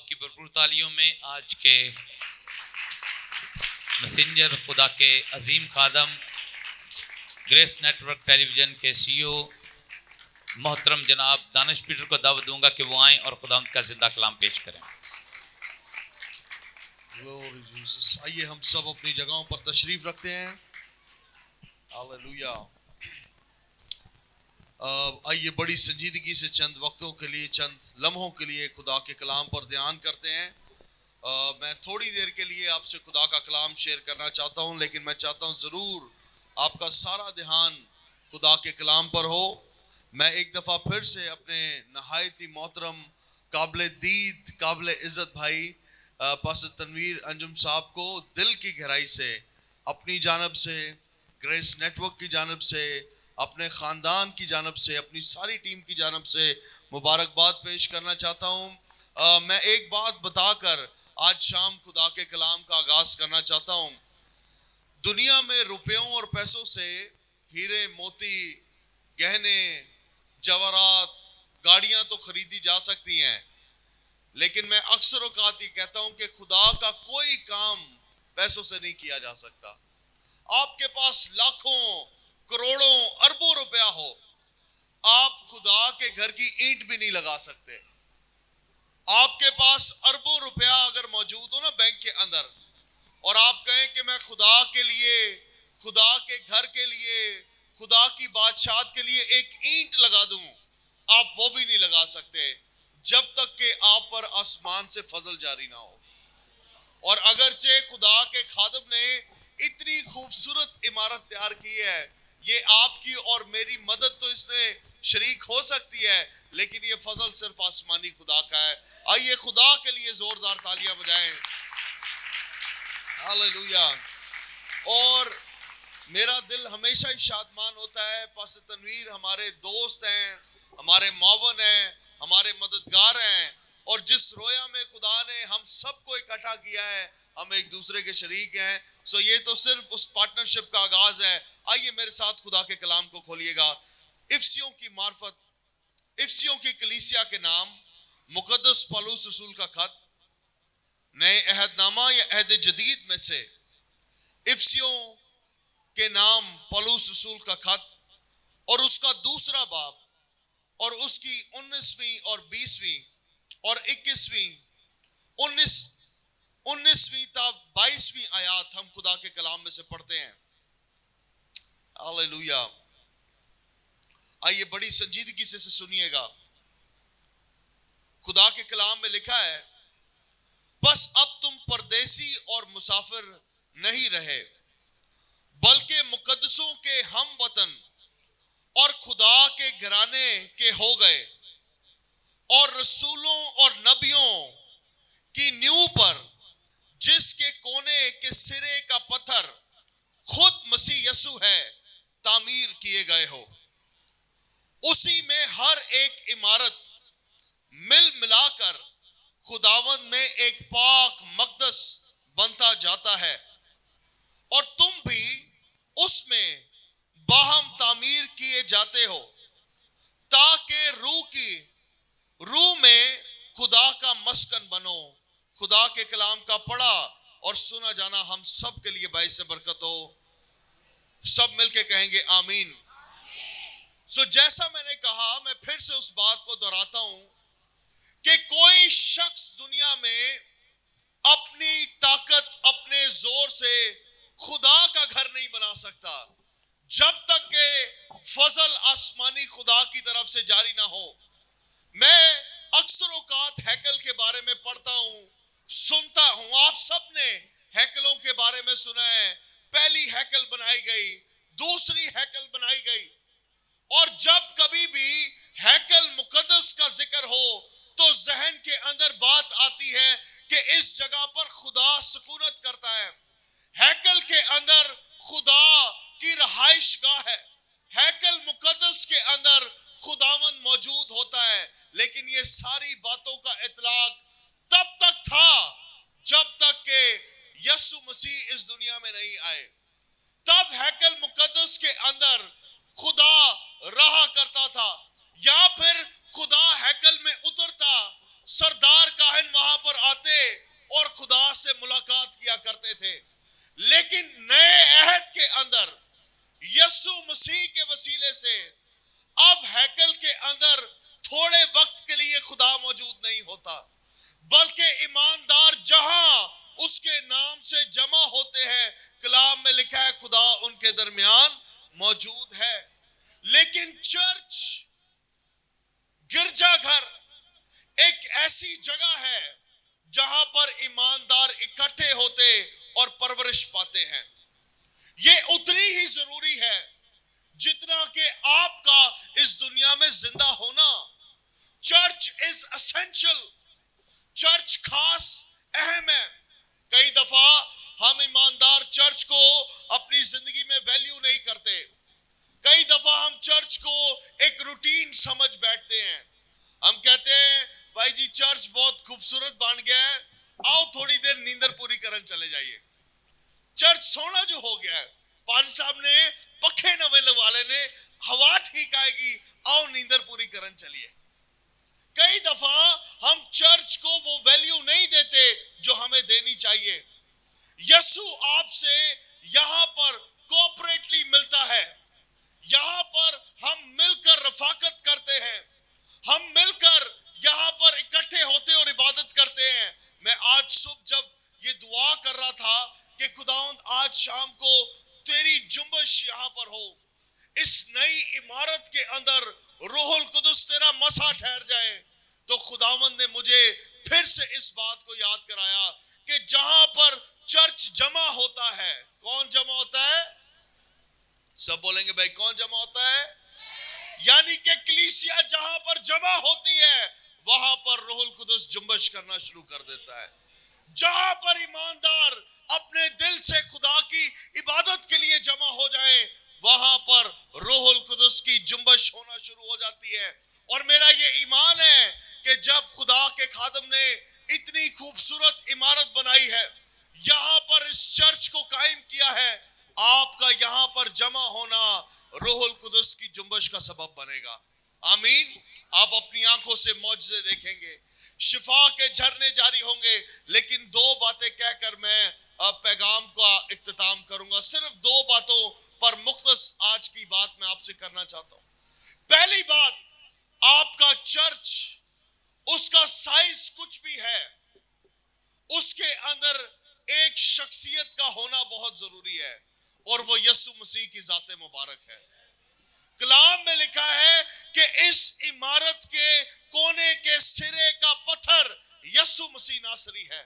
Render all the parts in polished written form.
کی بھرپور تعلیوں میں آج کے میسنجر خدا کے عظیم خادم گریس نیٹ ورک ٹیلی ویژن کے سی او محترم جناب دانش پیٹر کو دعوت دوں گا کہ وہ آئیں اور خداوند کا زندہ کلام پیش کریں۔ آئیے ہم سب اپنی جگہوں پر تشریف رکھتے ہیں۔ ہاللویا۔ آئیے بڑی سنجیدگی سے چند وقتوں کے لیے، چند لمحوں کے لیے خدا کے کلام پر دھیان کرتے ہیں۔ میں تھوڑی دیر کے لیے آپ سے خدا کا کلام شیئر کرنا چاہتا ہوں، لیکن میں چاہتا ہوں ضرور آپ کا سارا دھیان خدا کے کلام پر ہو۔ میں ایک دفعہ پھر سے اپنے نہایت ہی محترم قابل دید قابل عزت بھائی پاسٹر تنویر انجم صاحب کو دل کی گہرائی سے اپنی جانب سے، گریس نیٹ ورک کی جانب سے، اپنے خاندان کی جانب سے، اپنی ساری ٹیم کی جانب سے مبارکباد پیش کرنا چاہتا ہوں۔ میں ایک بات بتا کر آج شام خدا کے کلام کا آغاز کرنا چاہتا ہوں۔ دنیا میں روپیوں اور پیسوں سے ہیرے موتی، گہنے، جواہرات، گاڑیاں تو خریدی جا سکتی ہیں، لیکن میں اکثر اوقات یہ کہتا ہوں کہ خدا کا کوئی کام پیسوں سے نہیں کیا جا سکتا۔ آپ کے پاس لاکھوں، کروڑوں، اربوں روپیہ ہو، آپ خدا کے گھر کی اینٹ بھی نہیں لگا سکتے۔ آپ کے پاس اربوں روپیہ اگر موجود ہو نا بینک کے اندر، اور آپ کہیں کہ میں خدا کے لیے، خدا کے گھر کے لیے، خدا کی بادشاہت کے لیے ایک اینٹ لگا دوں، آپ وہ بھی نہیں لگا سکتے جب تک کہ آپ پر آسمان سے فضل جاری نہ ہو۔ اور اگرچہ خدا کے خادم نے اتنی خوبصورت عمارت تیار کی ہے، یہ آپ کی اور میری مدد تو اس میں شریک ہو سکتی ہے، لیکن یہ فضل صرف آسمانی خدا کا ہے۔ آئیے خدا کے لیے زوردار تالیاں بجائیں۔ ہاللویا۔ اور میرا دل ہمیشہ ہی شادمان ہوتا ہے۔ پاسٹر تنویر ہمارے دوست ہیں، ہمارے معاون ہیں، ہمارے مددگار ہیں، اور جس رویا میں خدا نے ہم سب کو اکٹھا کیا ہے، ہم ایک دوسرے کے شریک ہیں۔ سو یہ تو صرف اس پارٹنرشپ کا آغاز ہے۔ آئیے میرے ساتھ خدا کے کلام کو کھولیے گا۔ افسیوں کی معرفت، افسیوں کی کلیسیا کے نام، مقدس پولس رسول کا خط، نئے عہد نامہ یا عہد جدید میں سے افسیوں کے نام پولس رسول کا خط اور اس کا دوسرا باب اور اس کی 19ویں اور 20ویں اور 19ویں تا 22ویں آیات ہم خدا کے کلام میں سے پڑھتے ہیں۔ ہاللویا۔ آئیے بڑی سنجیدگی سے سنیے گا۔ خدا کے کلام میں لکھا ہے، بس اب تم پردیسی اور مسافر نہیں رہے، بلکہ مقدسوں کے ہم وطن اور خدا کے گھرانے کے ہو گئے، اور رسولوں اور نبیوں کی نیو پر، جس کے کونے کے سرے کا پتھر خود مسیح یسوع ہے، تعمیر کیے گئے ہو۔ اسی میں ہر ایک عمارت مل ملا کر خداوند میں ایک پاک مقدس بنتا جاتا ہے، اور تم بھی اس میں باہم تعمیر کیے جاتے ہو، تاکہ روح میں خدا کا مسکن بنو۔ خدا کے کلام کا پڑھا اور سنا جانا ہم سب کے لیے باعث برکت ہو۔ سب مل کے کہیں گے آمین۔ جیسا میں نے کہا، میں پھر سے اس بات کو دہراتا ہوں کہ کوئی شخص دنیا میں اپنی طاقت، اپنے زور سے خدا کا گھر نہیں بنا سکتا جب تک کہ فضل آسمانی خدا کی طرف سے جاری نہ ہو۔ میں اکثر اوقات ہیکل کے بارے میں پڑھتا ہوں، سنتا ہوں، آپ سب نے ہیکلوں کے بارے میں سنا ہے۔ پہلی ہیکل بنائی گئی، دوسری ہیکل بنائی گئی، اور جب کبھی بھی ہیکل مقدس کا ذکر ہو تو ذہن کے اندر بات آتی ہے کہ اس جگہ پر خدا سکونت کرتا ہے۔ ہیکل کے اندر خدا کی رہائش گاہ ہے، ہیکل مقدس کے اندر خداوند موجود ہوتا ہے، لیکن یہ ساری باتوں کا اطلاق تب تک تھا جب تک کہ یسوع مسیح اس دنیا میں نہیں آئے۔ تب ہیکل مقدس کے اندر خدا رہا کرتا تھا، یا پھر خدا ہیکل میں اترتا سردار کاہن وہاں پر آتے اور خدا سے ملاقات کیا کرتے تھے، لیکن نئے عہد کے اندر یسوع مسیح کے وسیلے سے اب ہیکل کے اندر تھوڑے وقت کے لیے خدا موجود نہیں ہوتا، بلکہ ایماندار جہاں اس کے نام سے جمع ہوتے ہیں، کلام میں لکھا ہے خدا ان کے درمیان موجود ہے۔ لیکن چرچ، گرجا گھر ایک ایسی جگہ ہے جہاں پر ایماندار اکٹھے ہوتے اور پرورش پاتے ہیں۔ یہ اتنی ہی ضروری ہے جتنا کہ آپ کا اس دنیا میں زندہ ہونا۔ چرچ از اسینشل، چرچ خاص اہم ہے۔ کئی دفعہ ہم ایماندار چرچ کو اپنی زندگی میں ویلیو نہیں کرتے، کئی دفعہ ہم چرچ کو ایک روٹین سمجھ بیٹھتے ہیں۔ ہم کہتے ہیں بھائی جی چرچ بہت خوبصورت بن گیا ہے، آؤ تھوڑی دیر نیندر پوری کرن چلے جائیے۔ چرچ سونا جو ہو گیا ہے، پادری صاحب نے پکھے نوے والے نے ہوا ٹھیک آئے گی، آؤ نیندر پوری کرن چلیے۔ کئی دفعہ ہم چرچ کو وہ ویلیو نہیں دیتے جو ہمیں دینی چاہیے۔ یسوع آپ سے یہاں پر کوپریٹلی ملتا ہے، یہاں پر ہم مل کر رفاقت کرتے ہیں، ہم مل کر یہاں پر اکٹھے ہوتے اور عبادت کرتے ہیں۔ میں آج صبح جب یہ دعا کر رہا تھا کہ خداوند آج شام کو تیری جنبش یہاں پر ہو، اس نئی عمارت کے اندر روح القدس تیرا مسا ٹھہر جائے، تو خداوند نے مجھے پھر سے اس بات کو یاد کرایا کہ جہاں پر چرچ جمع ہوتا ہے، کون جمع ہوتا ہے؟ سب بولیں گے بھائی کون جمع ہوتا ہے؟ یعنی کہ کلیسیا جہاں پر جمع ہوتی ہے وہاں پر روح القدس جنبش کرنا شروع کر دیتا ہے۔ جہاں پر ایماندار اپنے دل سے خدا کی عبادت کے لیے جمع ہو جائیں وہاں پر روح القدس کی جنبش ہونا شروع ہو جاتی ہے۔ اور میرا یہ ایمان ہے کہ جب خدا کے خادم نے اتنی خوبصورت عمارت بنائی ہے، یہاں پر اس چرچ کو قائم کیا ہے، آپ کا یہاں پر جمع ہونا روح القدس کی جنبش کا سبب بنے گا۔ آمین۔ آپ اپنی آنکھوں سے معجزے دیکھیں گے، شفا کے جھرنے جاری ہوں گے۔ لیکن دو باتیں کہہ کر میں پیغام کا اختتام کروں گا، صرف دو باتوں پر مختص آج کی بات میں آپ سے کرنا چاہتا ہوں۔ پہلی بات، آپ کا چرچ، اس کا سائز کچھ بھی ہے، اس کے اندر ایک شخصیت کا ہونا بہت ضروری ہے، اور وہ یسوع مسیح کی ذات مبارک ہے۔ کلام میں لکھا ہے کہ اس عمارت کے کونے کے سرے کا پتھر یسوع مسیح ناصری ہے،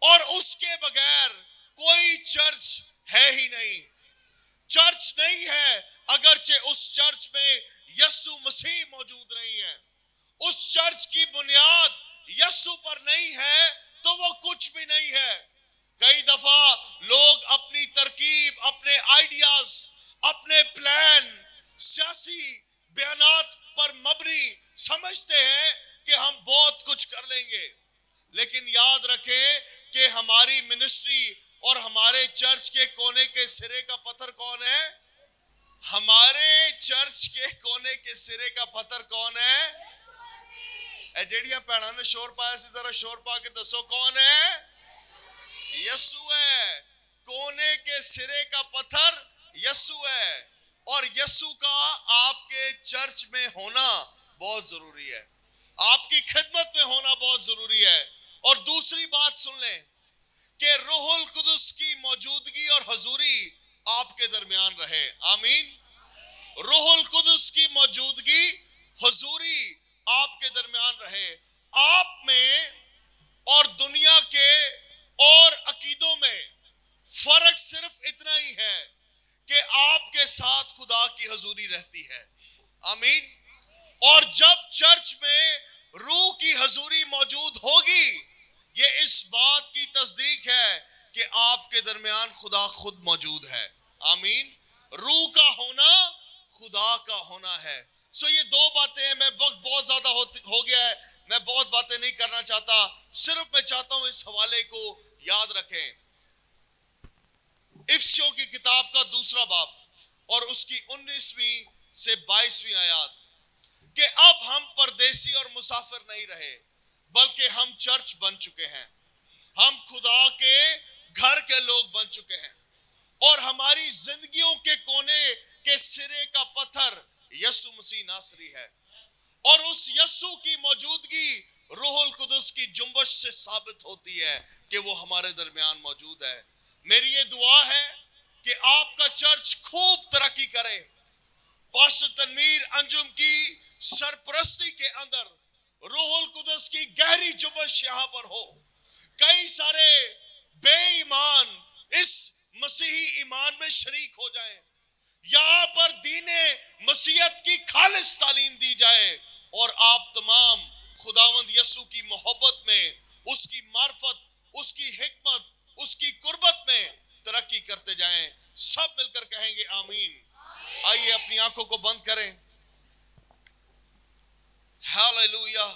اور اس کے بغیر کوئی چرچ ہے ہی نہیں۔ چرچ نہیں ہے اگرچہ اس چرچ میں یسوع مسیح موجود نہیں ہے، اس چرچ کی بنیاد یسوع پر نہیں ہے تو وہ کچھ بھی نہیں ہے۔ کئی دفعہ لوگ اپنی ترکیب، اپنے آئیڈیاز، اپنے پلان، سیاسی بیانات پر مبنی سمجھتے ہیں کہ ہم بہت کچھ کر لیں گے، لیکن یاد رکھیں کہ ہماری منسٹری اور ہمارے چرچ کے کونے کے سرے کا پتھر کون ہے؟ ہمارے چرچ کے کونے کے سرے کا پتھر کون ہے؟ اے جیڑیاں پہنا نے شور پایا سی، ذرا شور پا کے دسو کون ہے؟ یسوع ہے۔ کونے کے سرے کا پتھر یسوع ہے، اور یسوع کا آپ کے چرچ میں ہونا بہت ضروری ہے، آپ کی خدمت میں ہونا بہت ضروری ہے۔ اور دوسری بات سن لیں کہ روح القدس کی موجودگی اور حضوری آپ کے درمیان رہے۔ آمین۔ روح القدس کی موجودگی، حضوری آپ کے درمیان رہے۔ آپ میں اور دنیا کے اور عقیدوں میں فرق صرف اتنا ہی ہے کہ آپ کے ساتھ خدا کی حضوری رہتی ہے۔ آمین۔ اور جب چرچ میں روح کی حضوری موجود ہوگی، یہ اس بات کی تصدیق ہے کہ آپ کے درمیان خدا خود موجود ہے۔ آمین۔ روح کا ہونا خدا کا ہونا ہے۔ یہ دو باتیں ہیں، میں وقت بہت زیادہ ہو گیا ہے، میں بہت باتیں نہیں کرنا چاہتا، صرف میں چاہتا ہوں اس حوالے کو یاد رکھیں۔ افسیوں کی کتاب کا 2 باب اور اس کی 19ویں سے 22ویں آیات، کہ اب ہم پردیسی اور مسافر نہیں رہے بلکہ ہم چرچ بن چکے ہیں. ہم خدا کے گھر کے لوگ بن چکے ہیں اور ہماری زندگیوں کے کونے کے سرے کا پتھر یسوع مسیح ناصری ہے اور اس یسوع کی موجودگی روح القدس کی جنبش سے ثابت ہوتی ہے کہ وہ ہمارے درمیان موجود ہے. میری یہ دعا ہے کہ آپ کا چرچ خوب ترقی کرے. پاسٹر تنویر انجم کی سرپرستی کے اندر روح القدس کی گہری جنبش یہاں پر ہو. کئی سارے بے ایمان اس مسیحی ایمان میں شریک ہو جائیں. یہاں پر دین مسیحیت کی خالص تعلیم دی جائے اور آپ تمام خداوند یسوع کی محبت میں، اس کی معرفت، اس کی حکمت، اس کی قربت میں ترقی کرتے جائیں. سب مل کر کہیں گے آمین. آئیے اپنی آنکھوں کو بند کریں. ہاللویا.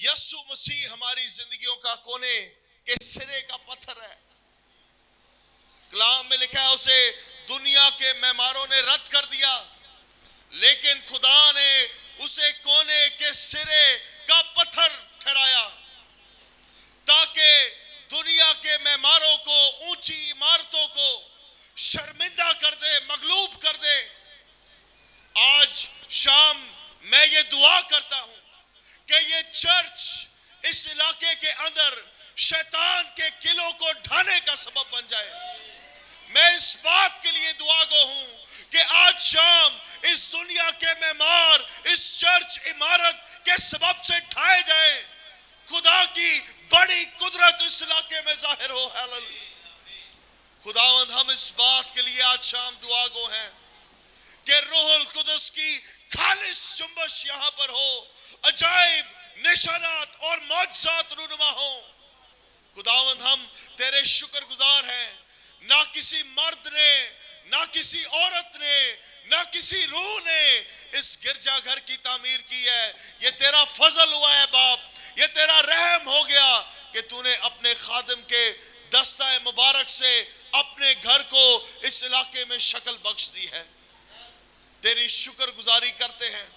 یسوع مسیح ہماری زندگیوں کا کونے کے سرے کا پتھر ہے. کلام میں لکھا ہے اسے دنیا کے معماروں نے رد کر دیا لیکن خدا نے اسے کونے کے سرے کا پتھر ٹھہرایا تاکہ دنیا کے معماروں کو، اونچی عمارتوں کو شرمندہ کر دے، مغلوب کر دے. آج شام میں یہ دعا کرتا ہوں کہ یہ چرچ اس علاقے کے اندر شیطان کے قلعوں کو ڈھانے کا سبب بن جائے. میں اس بات کے لیے دعا گو ہوں کہ آج شام اس دنیا کے معمار اس چرچ عمارت کے سبب سے ڈھائے جائیں. خدا کی بڑی قدرت اس علاقے میں ظاہر ہو. خداوند ہم اس بات کے لیے آج شام دعا گو ہیں کہ روح القدس کی خالص جنبش یہاں پر ہو، عجائب، نشانات اور معجزات رونما ہوں. خداوند ہم تیرے شکر گزار ہیں. نہ کسی مرد نے، نہ کسی عورت نے، نہ کسی روح نے اس گرجا گھر کی تعمیر کی ہے. یہ تیرا فضل ہوا ہے باپ، یہ تیرا رحم ہو گیا کہ تو نے اپنے خادم کے دستہ مبارک سے اپنے گھر کو اس علاقے میں شکل بخش دی ہے. تیری شکر گزاری کرتے ہیں.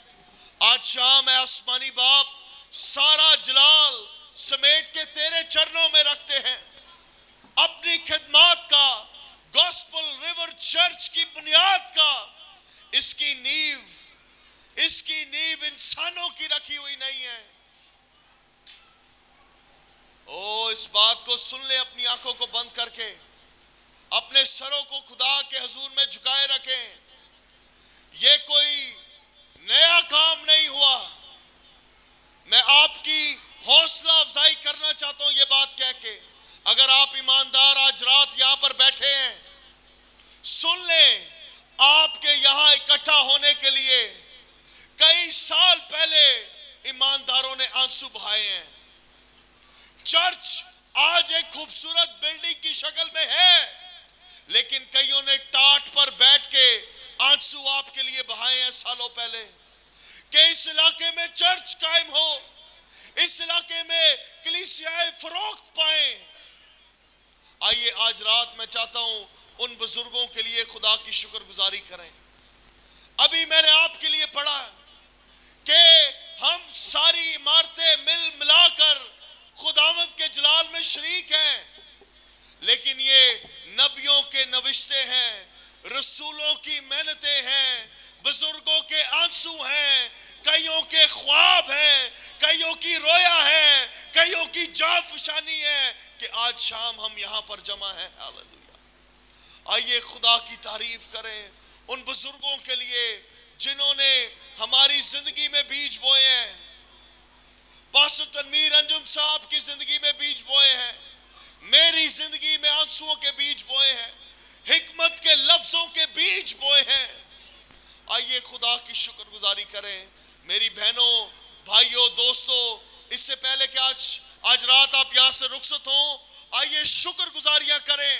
آج شام اے آسمانی باپ سارا جلال سمیٹ کے تیرے چرنوں میں رکھتے ہیں. اپنی خدمات کا، گوسپل ریور چرچ کی بنیاد کا، اس کی نیو انسانوں کی رکھی ہوئی نہیں ہے. اس بات کو سن لے. اپنی آنکھوں کو بند کر کے اپنے سروں کو خدا کے حضور میں جھکائے رکھیں. یہ کوئی نیا کام نہیں ہوا. میں آپ کی حوصلہ افزائی کرنا چاہتا ہوں یہ بات کہہ کے، اگر آپ ایماندار آج رات یہاں پر بیٹھے ہیں، سن لیں آپ کے یہاں اکٹھا ہونے کے لیے کئی سال پہلے ایمانداروں نے آنسو بہائے ہیں. چرچ آج ایک خوبصورت بلڈنگ کی شکل میں ہے لیکن کئیوں نے ٹاٹ پر بیٹھ کے آنسو آپ کے لیے بہائے ہیں سالوں پہلے کہ اس علاقے میں چرچ قائم ہو، اس علاقے میں کلیسیائے فروخت پائیں. آئیے آج رات میں چاہتا ہوں ان بزرگوں کے لیے خدا کی شکر گزاری کریں. ابھی میں نے آپ کے لیے پڑھا کہ ہم ساری عمارتیں مل ملا کر خداوند کے جلال میں شریک ہیں لیکن یہ نبیوں کے نوشتے ہیں، رسولوں کی محنتیں ہیں، بزرگوں کے آنسو ہیں، کئیوں کے خواب ہیں، کئیوں کی رویا ہے، کئیوں کی جاں فشانی ہے کہ آج شام ہم یہاں پر جمع ہیں. ہاللویا. آئیے خدا کی تعریف کریں ان بزرگوں کے لیے جنہوں نے ہماری زندگی میں بیج بوئے ہیں. پاسٹر تنویر انجم صاحب کی زندگی میں بیج بوئے ہیں، میری زندگی میں آنسوؤں کے بیج بوئے ہیں، حکمت کے لفظوں کے بیج بوئے ہیں. آئیے خدا کی شکر گزاری کریں. میری بہنوں، بھائیوں، دوستوں، اس سے پہلے کہ آج رات آپ یہاں سے رخصت ہوں، آئیے شکر گزاریاں کریں،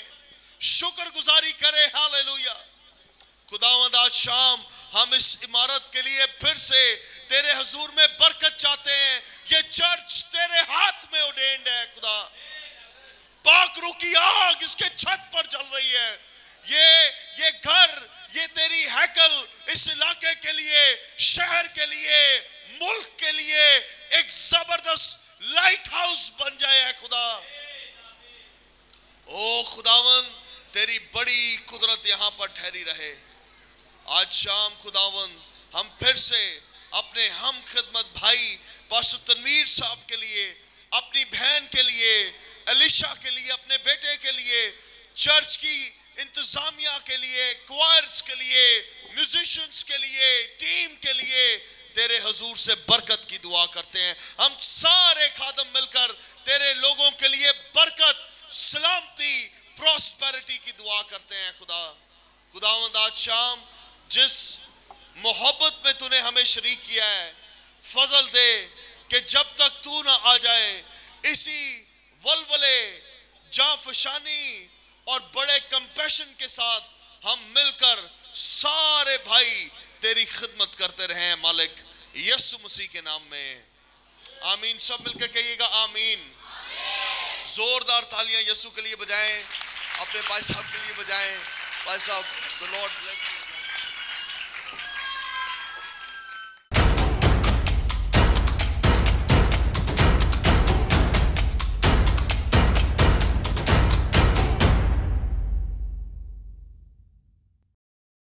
شکر گزاری کریں. ہاللویا. خداوند آج شام ہم اس عمارت کے لیے پھر سے تیرے حضور میں برکت چاہتے ہیں. یہ چرچ تیرے ہاتھ میں اورڈینڈ ہے خدا. پاک روح کی آگ اس کے چھت پر جل رہی ہے. یہ گھر، یہ تیری ہیکل اس علاقے کے لیے، شہر کے لیے ملک کے لیے ایک زبردست لائٹ ہاؤس بن جائے اے خدا. او خداوند تیری بڑی قدرت یہاں پر ٹھہری رہے. آج شام خداوند ہم پھر سے اپنے ہم خدمت بھائی پاسٹر تنویر صاحب کے لیے, اپنی بہن کے لیے, الیشا کے لیے, اپنے بیٹے کے لیے, چرچ کی انتظامیہ کے لیے, کوائرز کے لیے, میوزیشنز کے لیے, ٹیم کے لیے تیرے حضور سے برکت کی دعا کرتے ہیں. ہم سارے خادم مل کر تیرے لوگوں کے لیے برکت, سلامتی, پراسپیرٹی کی دعا کرتے ہیں. خداوند آج شام جس محبت میں تو نے ہمیں شریک کیا ہے, فضل دے کہ جب تک تو نہ آ جائے اسی ولولے, جانفشانی اور بڑے کمپیشن کے ساتھ ہم مل کر سارے بھائی تیری خدمت کرتے رہیں مالک, یسوع مسیح کے نام میں آمین. سب مل کر کہیے گا آمین. زوردار تالیاں یسوع کے لیے بجائیں, اپنے بھائی صاحب کے لیے بجائیں. بھائی صاحب, the Lord bless you.